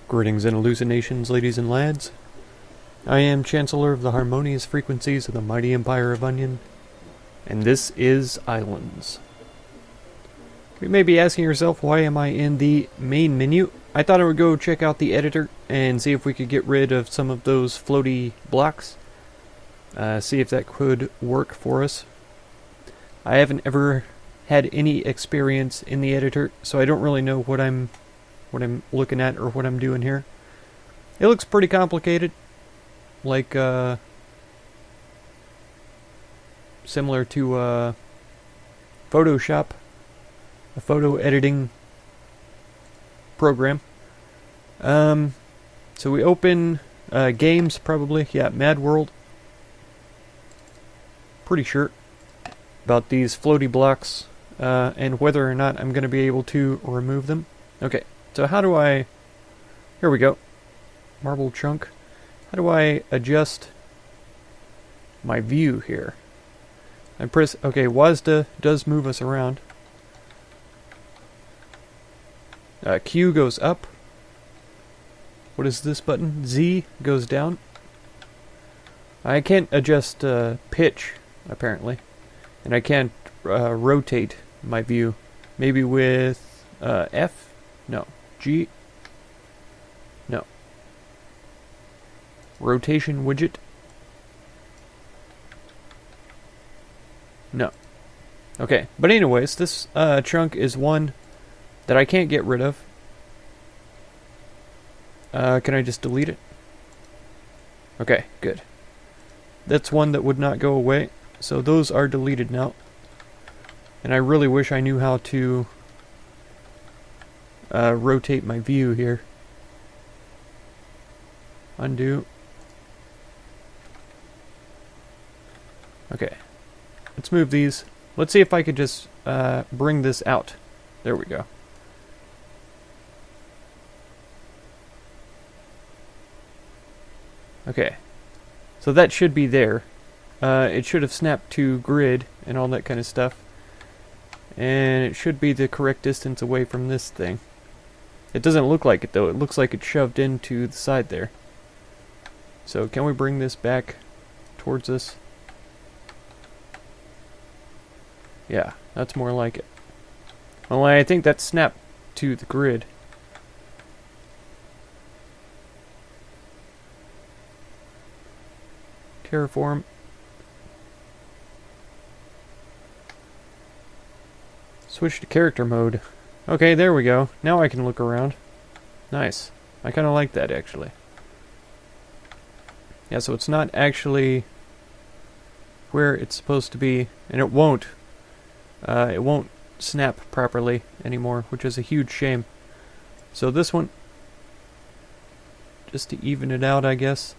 Greetings and hallucinations, ladies and lads. I am Chancellor of the harmonious frequencies of the mighty empire of Onion, and this is Ylands. You may be asking yourself, why am I in the main menu? I thought I would go check out the editor and see if we could get rid of some of those floaty blocks. See if that could work for us. I haven't ever had any experience in the editor, so I don't really know what I'm looking at or what I'm doing here. It looks pretty complicated, like similar to Photoshop, a photo editing program. So we open games, probably. Yeah, Mad World. Pretty sure about these floaty blocks and whether or not I'm going to be able to remove them. Okay, so how do I... Here we go. Marble chunk. How do I adjust my view here? I press... Okay, WASD does move us around. Q goes up. What is this button? Z goes down. I can't adjust pitch, apparently. And I can't rotate my view. Maybe with F? No. G? No. Rotation widget? No. Okay, but anyways, this chunk is one that I can't get rid of. Can I just delete it? Okay, good. That's one that would not go away, so those are deleted now. And I really wish I knew how to rotate my view here. Undo. Okay. Let's move these. Let's see if I could just bring this out. There we go. Okay. So that should be there. It should have snapped to grid and all that kind of stuff. And it should be the correct distance away from this thing. It doesn't look like it though. It looks like it's shoved into the side there. So can we bring this back towards us? Yeah, that's more like it. Only I think that's snapped to the grid. Terraform. Switch to character mode. Okay, there we go. Now I can look around. Nice. I kind of like that, actually. Yeah, so it's not actually where it's supposed to be, and it won't snap properly anymore, which is a huge shame. So this one, just to even it out, I guess.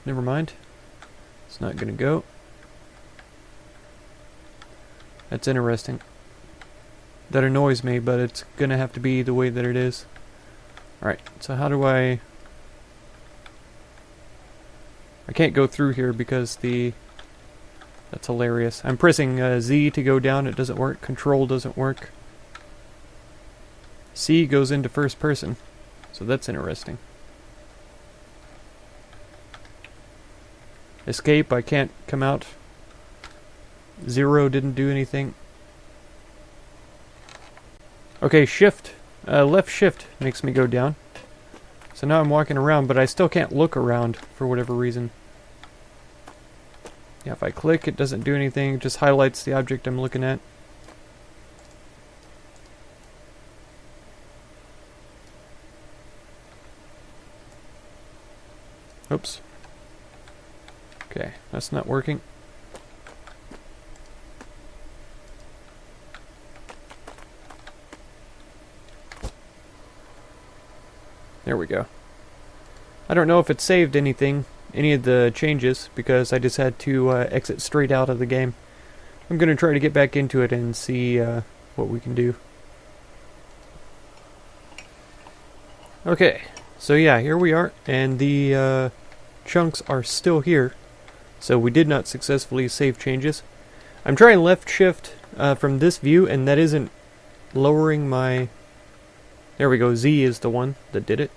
Never mind. It's not gonna go. That's interesting. That annoys me, but it's gonna have to be the way that it is. Alright, so how do I can't go through here because that's hilarious. I'm pressing Z to go down, it doesn't work. Control doesn't work. C goes into first person, so that's interesting. Escape, I can't come out. 0 didn't do anything. Okay, shift. Left shift makes me go down. So now I'm walking around, but I still can't look around for whatever reason. Yeah, if I click, it doesn't do anything. It just highlights the object I'm looking at. Oops. Okay, that's not working. There we go. I don't know if it saved anything, any of the changes, because I just had to exit straight out of the game. I'm going to try to get back into it and see what we can do. Okay, so yeah, here we are, and the chunks are still here. So we did not successfully save changes. I'm trying left shift from this view, and that isn't lowering my There we go, Z is the one that did it.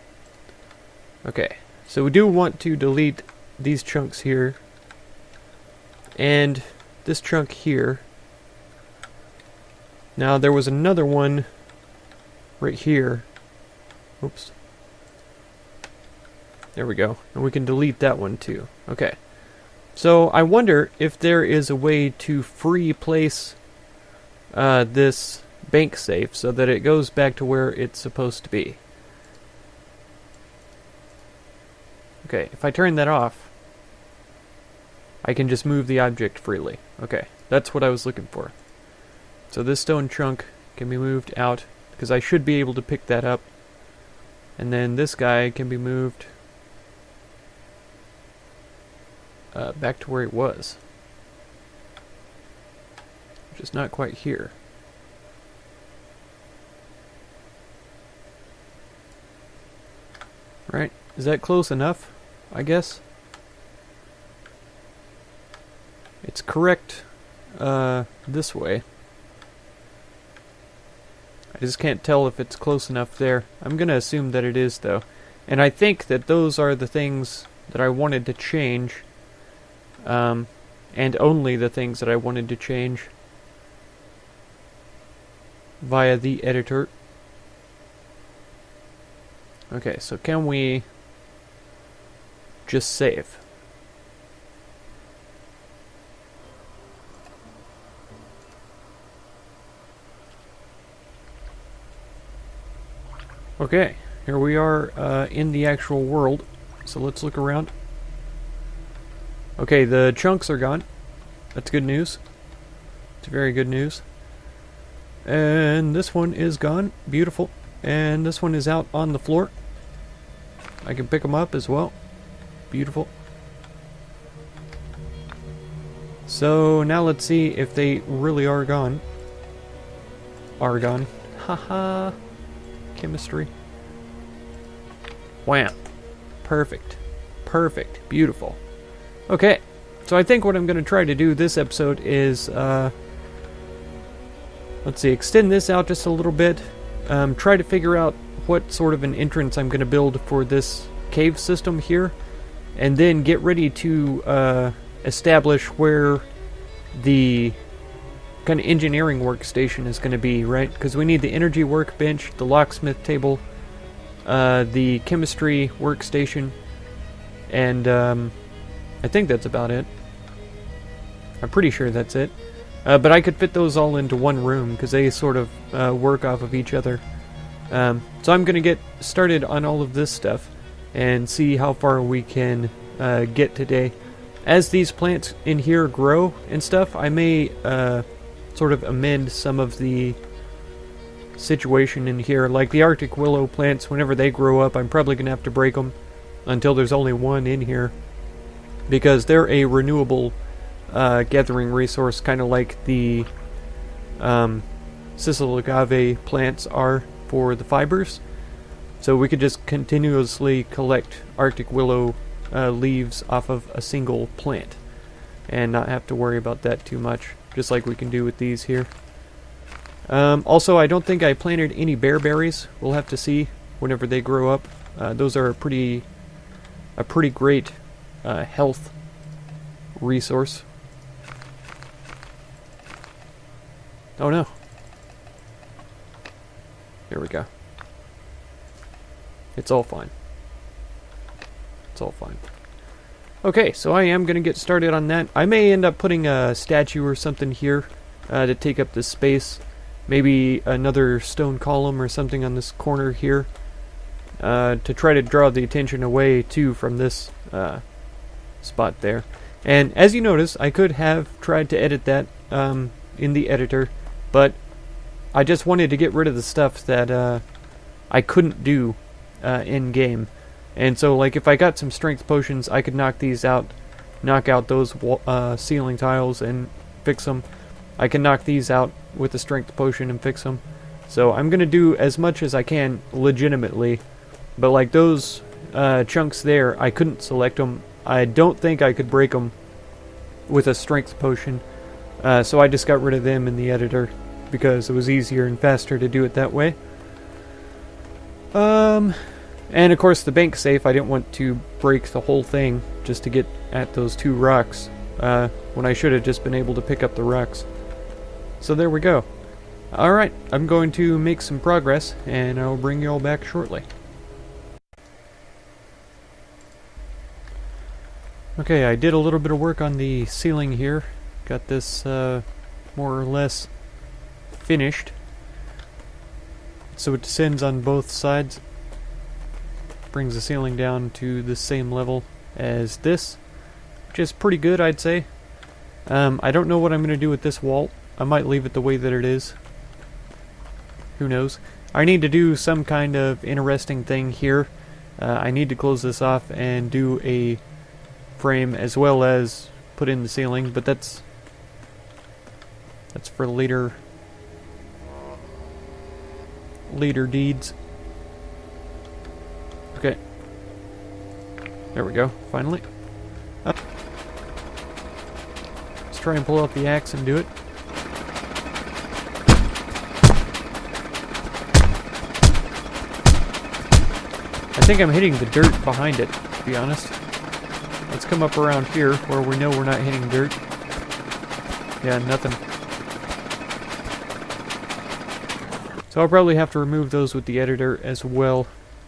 Okay, so we do want to delete these chunks here. And this chunk here. Now there was another one right here. Oops. There we go. And we can delete that one too. Okay. So I wonder if there is a way to free place this bank safe so that it goes back to where it's supposed to be. Okay, if I turn that off, I can just move the object freely. Okay, that's what I was looking for. So this stone chunk can be moved out, because I should be able to pick that up. And then this guy can be moved back to where it was. Which is not quite here. Right? Is that close enough? I guess. It's correct this way. I just can't tell if it's close enough there. I'm going to assume that it is, though. And I think that those are the things that I wanted to change. And only the things that I wanted to change via the editor. Okay, so can we just save? Okay, here we are in the actual world, so let's look around. Okay, the chunks are gone. That's good news. It's very good news. And this one is gone. Beautiful. And this one is out on the floor. I can pick them up as well. Beautiful. So now let's see if they really are gone. Are gone. Haha. Chemistry. Wham. Perfect. Perfect. Beautiful. Okay. So I think what I'm going to try to do this episode is, let's see, extend this out just a little bit. Try to figure out what sort of an entrance I'm going to build for this cave system here, and then get ready to establish where the kind of engineering workstation is going to be, right? Because we need the energy workbench, the locksmith table, the chemistry workstation, and I think that's about it. I'm pretty sure that's it. But I could fit those all into one room because they sort of work off of each other. So I'm going to get started on all of this stuff and see how far we can get today. As these plants in here grow and stuff, I may sort of amend some of the situation in here. Like the Arctic willow plants, whenever they grow up, I'm probably going to have to break them until there's only one in here. Because they're a renewable gathering resource, kind of like the Sicil agave plants are for the fibers. So we could just continuously collect Arctic willow leaves off of a single plant and not have to worry about that too much, just like we can do with these here. Also, I don't think I planted any bearberries. We'll have to see whenever they grow up. Those are a pretty great health resource. Oh no. There we go. It's all fine. It's all fine. Okay, so I am going to get started on that. I may end up putting a statue or something here to take up this space. Maybe another stone column or something on this corner here to try to draw the attention away too from this spot there. And as you notice, I could have tried to edit that in the editor, but I just wanted to get rid of the stuff that I couldn't do in-game. And so, like, if I got some strength potions, I could knock these out, knock out those ceiling tiles and fix them. I can knock these out with a strength potion and fix them. So I'm going to do as much as I can legitimately. But, like, those chunks there, I couldn't select them. I don't think I could break them with a strength potion. So I just got rid of them in the editor because it was easier and faster to do it that way. And of course the bank safe, I didn't want to break the whole thing just to get at those 2 rocks, when I should have just been able to pick up the rocks. So there we go. Alright, I'm going to make some progress, and I'll bring you all back shortly. Okay, I did a little bit of work on the ceiling here. Got this, more or less finished. So it descends on both sides. Brings the ceiling down to the same level as this, which is pretty good, I'd say. I don't know what I'm going to do with this wall. I might leave it the way that it is. Who knows? I need to do some kind of interesting thing here. I need to close this off and do a frame as well as put in the ceiling, but that's for later deeds. Okay. There we go, finally. Let's try and pull out the axe and do it. I think I'm hitting the dirt behind it, to be honest. Let's come up around here where we know we're not hitting dirt. Yeah, nothing. So I'll probably have to remove those with the editor as well.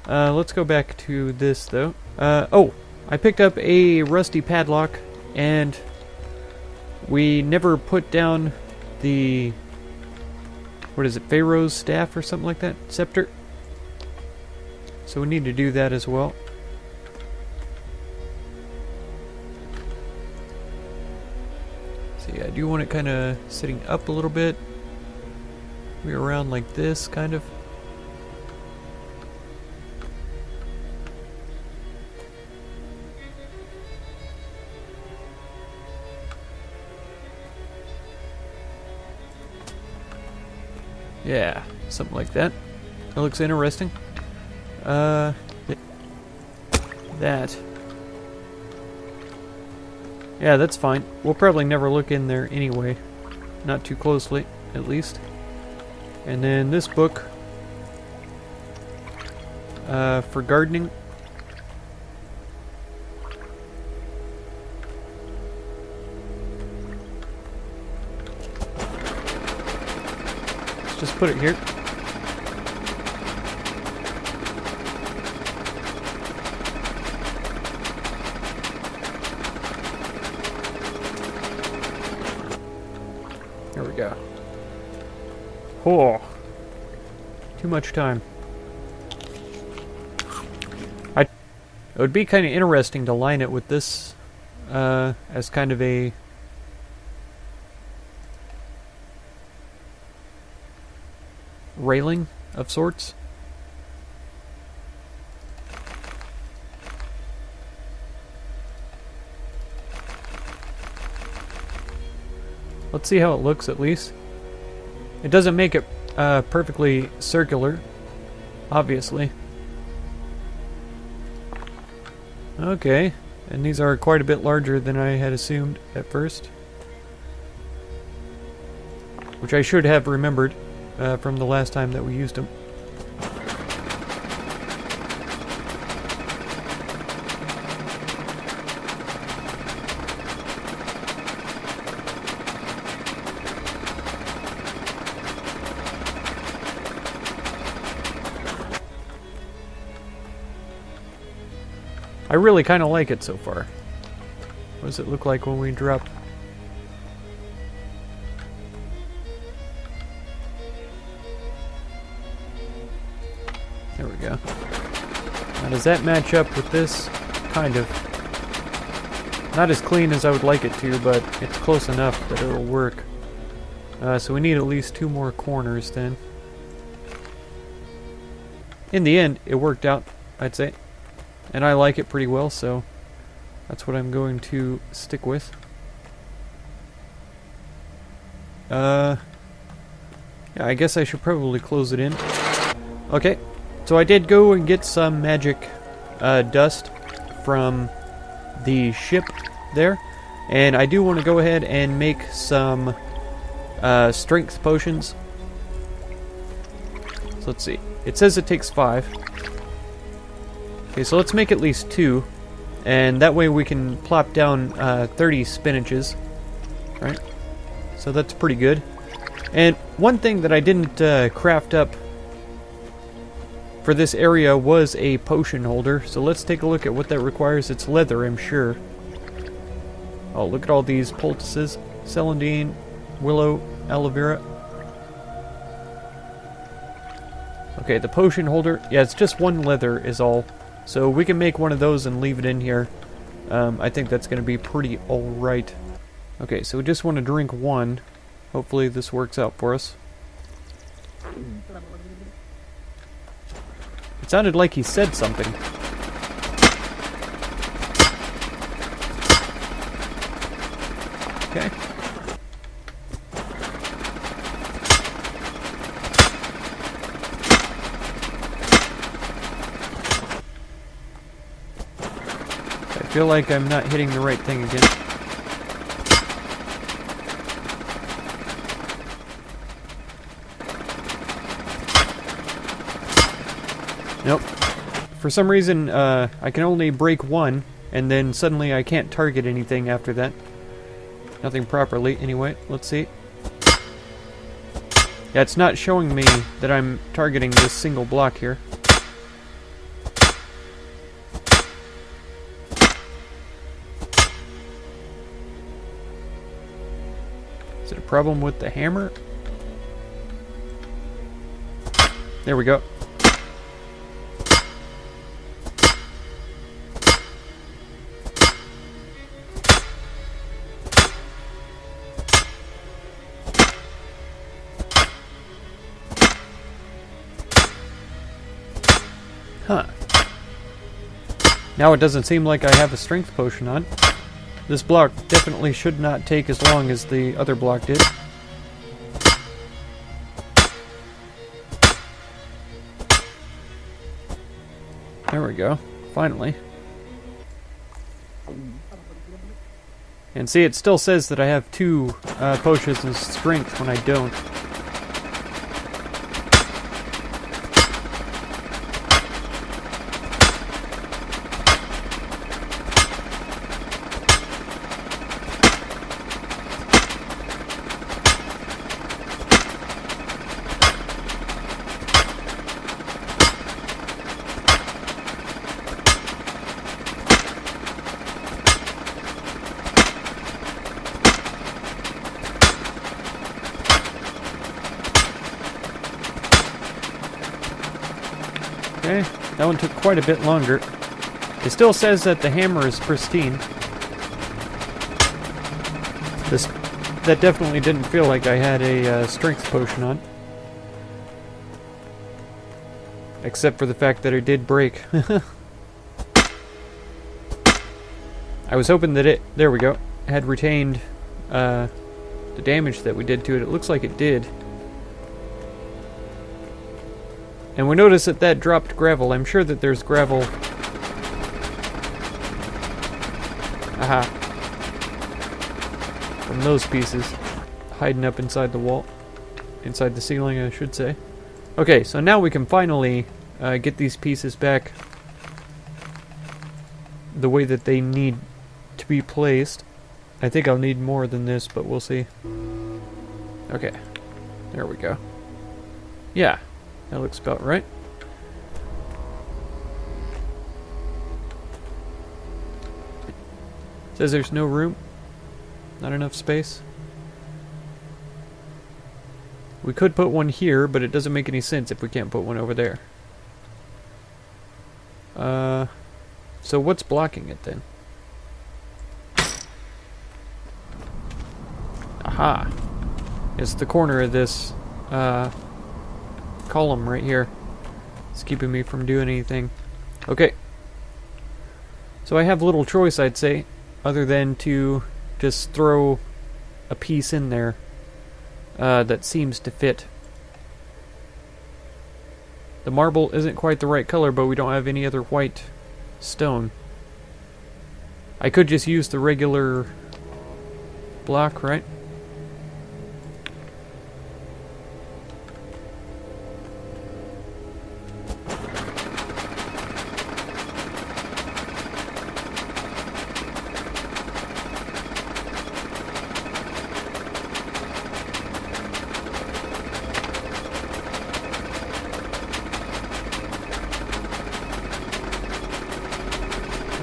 Let's go back to this though. Oh, I picked up a rusty padlock, and we never put down the, what is it, Pharaoh's staff or something like that? Scepter? So we need to do that as well. So yeah, I do want it kind of sitting up a little bit. Maybe around like this, kind of. Yeah, something like that. That looks interesting. That. Yeah, that's fine. We'll probably never look in there anyway. Not too closely, at least. And then this book. For gardening. Let's just put it here. There we go. Oh, too much time. It would be kind of interesting to line it with this as kind of a railing of sorts. Let's see how it looks at least. It doesn't make it perfectly circular, obviously. Okay, and these are quite a bit larger than I had assumed at first. Which I should have remembered from the last time that we used them. I really kind of like it so far. What does it look like when we drop? There we go. Now does that match up with this? Kind of. Not as clean as I would like it to, but it's close enough that it'll work. So we need at least 2 more corners then. In the end, it worked out, I'd say. And I like it pretty well, so that's what I'm going to stick with. Yeah, I guess I should probably close it in. Okay, so I did go and get some magic dust from the ship there. And I do want to go ahead and make some strength potions. So let's see. It says it takes 5. Okay, so let's make at least 2. And that way we can plop down 30 spinaches. Right? So that's pretty good. And one thing that I didn't craft up for this area was a potion holder. So let's take a look at what that requires. It's leather, I'm sure. Oh, look at all these poultices. Celandine, willow, aloe vera. Okay, the potion holder. Yeah, it's just 1 leather is all. So we can make one of those and leave it in here. I think that's going to be pretty alright. Okay, so we just want to drink 1. Hopefully this works out for us. It sounded like he said something. Okay. I feel like I'm not hitting the right thing again. Nope. For some reason, I can only break 1, and then suddenly I can't target anything after that. Nothing properly. Anyway, let's see. Yeah, it's not showing me that I'm targeting this single block here. Is it a problem with the hammer? There we go. Huh. Now it doesn't seem like I have a strength potion on. This block definitely should not take as long as the other block did. There we go. Finally. And see, it still says that I have 2 potions of strength when I don't. Okay, that one took quite a bit longer. It still says that the hammer is pristine. That definitely didn't feel like I had a strength potion on. Except for the fact that it did break. I was hoping that it, there we go, had retained the damage that we did to it. It looks like it did. And we notice that that dropped gravel. I'm sure that there's gravel. Aha. From those pieces. Hiding up inside the wall. Inside the ceiling, I should say. Okay, so now we can finally get these pieces back the way that they need to be placed. I think I'll need more than this, but we'll see. Okay. There we go. Yeah. That looks about right. Says there's no room. Not enough space. We could put one here, but it doesn't make any sense if we can't put one over there. So what's blocking it then? Aha. It's the corner of this column right here. It's keeping me from doing anything. Okay. So I have little choice, I'd say, other than to just throw a piece in there that seems to fit. The marble isn't quite the right color, but we don't have any other white stone. I could just use the regular block, right?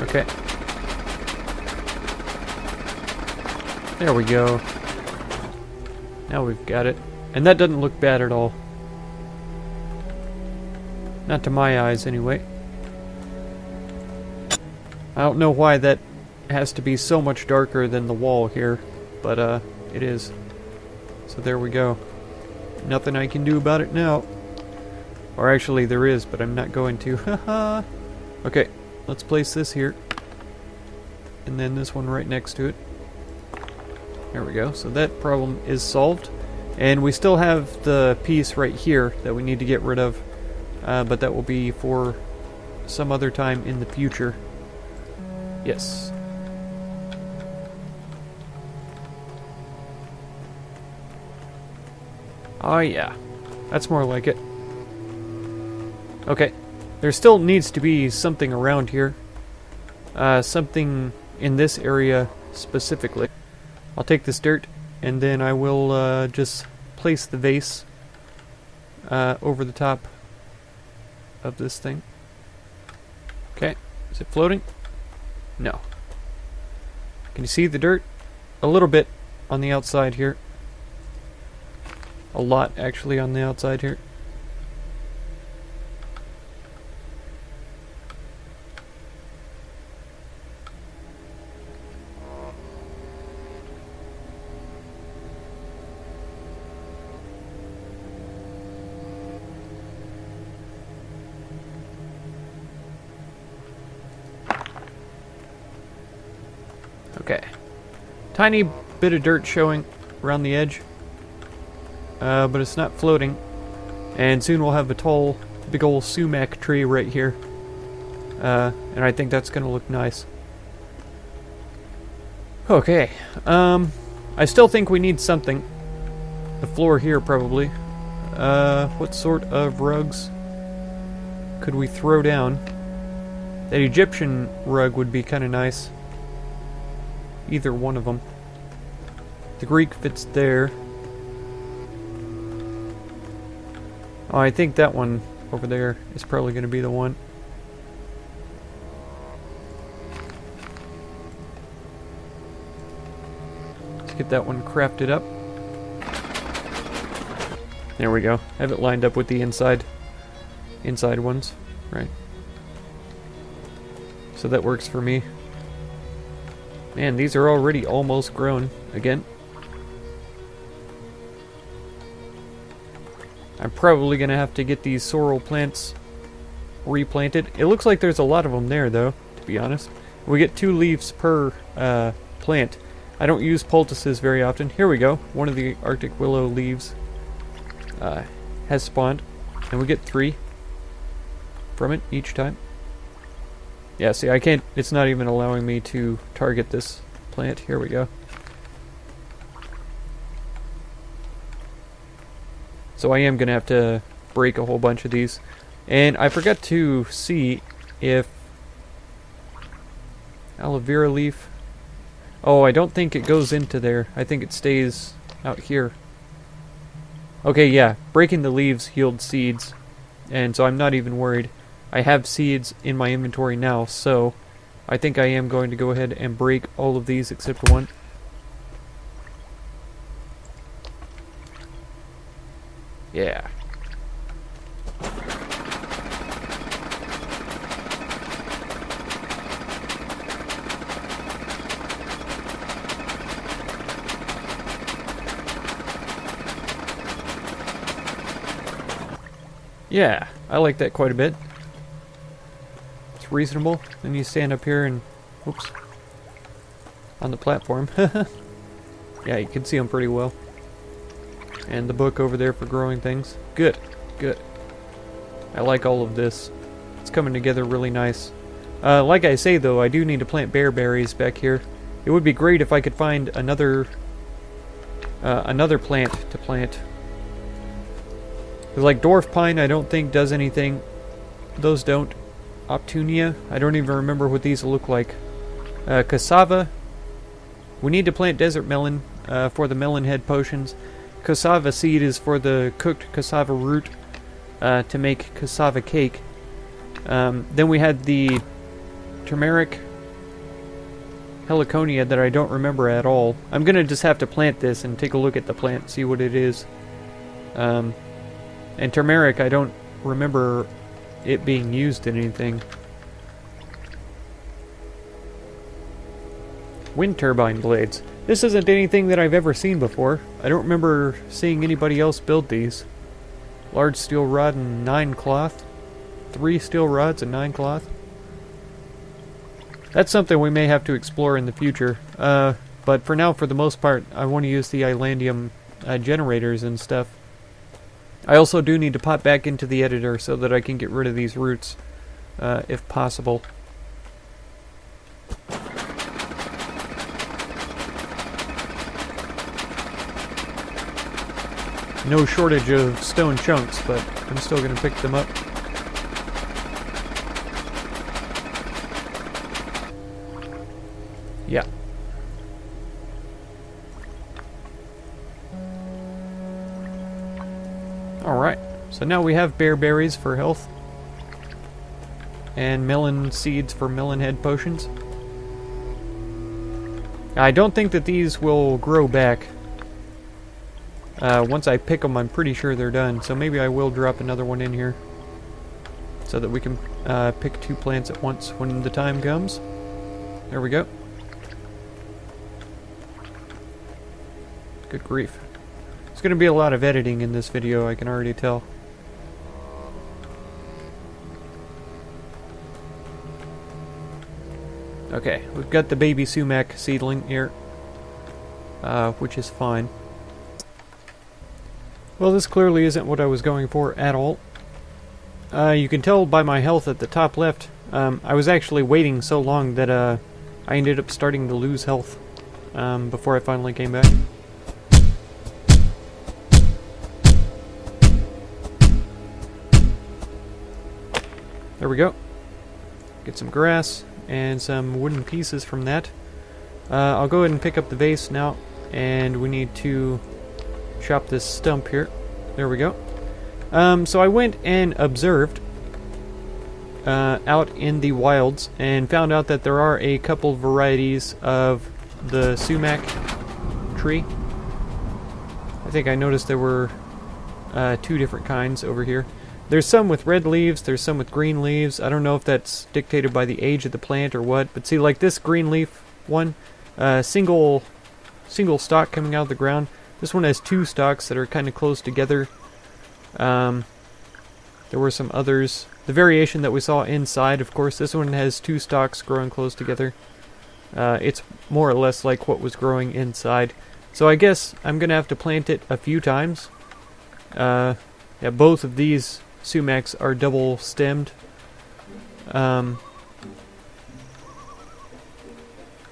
Okay. There we go. Now we've got it. And that doesn't look bad at all. Not to my eyes, anyway. I don't know why that has to be so much darker than the wall here, but it is. So there we go. Nothing I can do about it now. Or actually there is, but I'm not going to. Haha. Okay, let's place this here. And then this one right next to it. There we go. So that problem is solved. And we still have the piece right here that we need to get rid of. But that will be for some other time in the future. Yes. Oh yeah. That's more like it. Okay. There still needs to be something around here. Something in this area specifically. I'll take this dirt and then I will just place the vase over the top of this thing. Okay. Is it floating? No. Can you see the dirt? A little bit on the outside here. A lot actually on the outside here. Okay. Tiny bit of dirt showing around the edge. But it's not floating. And soon we'll have a tall, big old sumac tree right here. And I think that's going to look nice. Okay. I still think we need something. The floor here, probably. What sort of rugs could we throw down? That Egyptian rug would be kind of nice. Either one of them. The Greek fits there. Oh, I think that one over there is probably going to be the one. Let's get that one crafted up. There we go. Have it lined up with the inside ones. Right. So that works for me. Man, these are already almost grown again. I'm probably going to have to get these sorrel plants replanted. It looks like there's a lot of them there, though, to be honest. We get 2 leaves per plant. I don't use poultices very often. Here we go. One of the Arctic willow leaves has spawned. And we get 3 from it each time. Yeah, see, I can't... It's not even allowing me to target this plant. Here we go. So I am going to have to break a whole bunch of these. And I forgot to see if... Aloe vera leaf... Oh, I don't think it goes into there. I think it stays out here. Okay, yeah. Breaking the leaves yields seeds. And so I'm not even worried. I have seeds in my inventory now, so I think I am going to go ahead and break all of these except one. Yeah. Yeah, I like that quite a bit. It's reasonable. Then you stand up here and... Whoops. On the platform. Yeah, you can see them pretty well. And the book over there for growing things. Good. Good. I like all of this. It's coming together really nice. Like I say, though, I do need to plant bearberries back here. It would be great if I could find another plant to plant. Like dwarf pine, I don't think does anything. Those don't. Optunia, I don't even remember what these look like. Cassava. We need to plant desert melon for the melon head potions. Cassava seed is for the cooked cassava root to make cassava cake. Then we had the turmeric heliconia that I don't remember at all. I'm gonna just have to plant this and take a look at the plant, see what it is. And turmeric, I don't remember it being used in anything. Wind turbine blades. This isn't anything that I've ever seen before. I don't remember seeing anybody else build these. Large steel rod and 9 cloth. 3 steel rods and 9 cloth. That's something we may have to explore in the future. But for now, for the most part, I want to use the Ylandium generators and stuff. I also do need to pop back into the editor so that I can get rid of these roots, if possible. No shortage of stone chunks, but I'm still going to pick them up. Yeah. Alright, so now we have bear berries for health. And melon seeds for melon head potions. I don't think that these will grow back. Once I pick them, I'm pretty sure they're done. So maybe I will drop another one in here. So that we can pick 2 plants at once when the time comes. There we go. Good grief. There's going to be a lot of editing in this video, I can already tell. Okay, we've got the baby sumac seedling here. Which is fine. Well, this clearly isn't what I was going for at all. You can tell by my health at the top left. I was actually waiting so long that I ended up starting to lose health before I finally came back. There we go. Get some grass and some wooden pieces from that. I'll go ahead and pick up the vase now, and we need to chop this stump here. There we go. So I went and observed out in the wilds and found out that there are a couple varieties of the sumac tree. I think I noticed there were 2 different kinds over here. There's some with red leaves, there's some with green leaves. I don't know if that's dictated by the age of the plant or what, but see, like this green leaf one, single stalk coming out of the ground. This one has 2 stalks that are kind of close together. There were some others. The variation that we saw inside, of course, this one has 2 stalks growing close together. It's more or less like what was growing inside. So I guess I'm going to have to plant it a few times. Yeah, both of these sumacs are double stemmed.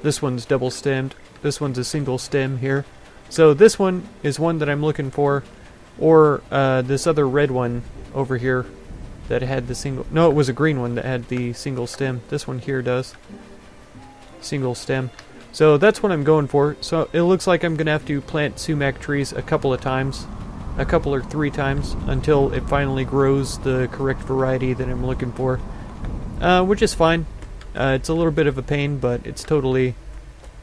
This one's double stemmed. This one's a single stem here. So this one is one that I'm looking for, or this other red one over here that had the single... No, it was a green one that had the single stem. This one here does. Single stem. So that's what I'm going for. So it looks like I'm going to have to plant sumac trees a couple of times. A couple or 3 times until it finally grows the correct variety that I'm looking for. Which is fine. It's a little bit of a pain, but it's totally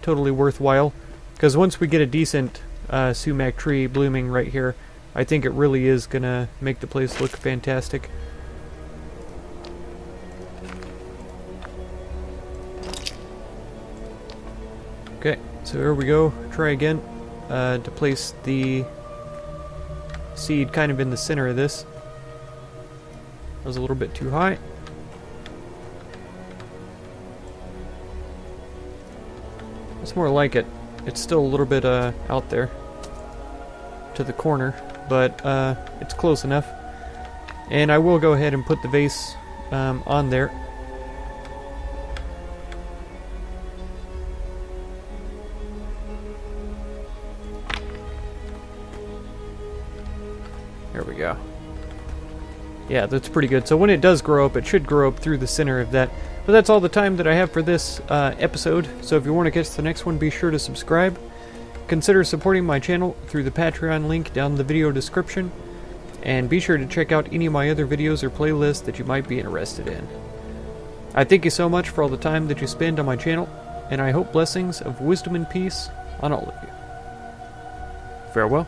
worthwhile. Because once we get a decent sumac tree blooming right here, I think it really is going to make the place look fantastic. Okay, so here we go. Try again to place the seed kind of in the center of this. That was a little bit too high. It's more like it. It's still a little bit out there to the corner, but it's close enough. And I will go ahead and put the vase on there. There we go. Yeah, that's pretty good. So when it does grow up, it should grow up through the center of that. But that's all the time that I have for this episode. So if you want to catch the next one, be sure to subscribe. Consider supporting my channel through the Patreon link down in the video description. And be sure to check out any of my other videos or playlists that you might be interested in. I thank you so much for all the time that you spend on my channel. and I hope blessings of wisdom and peace on all of you. Farewell.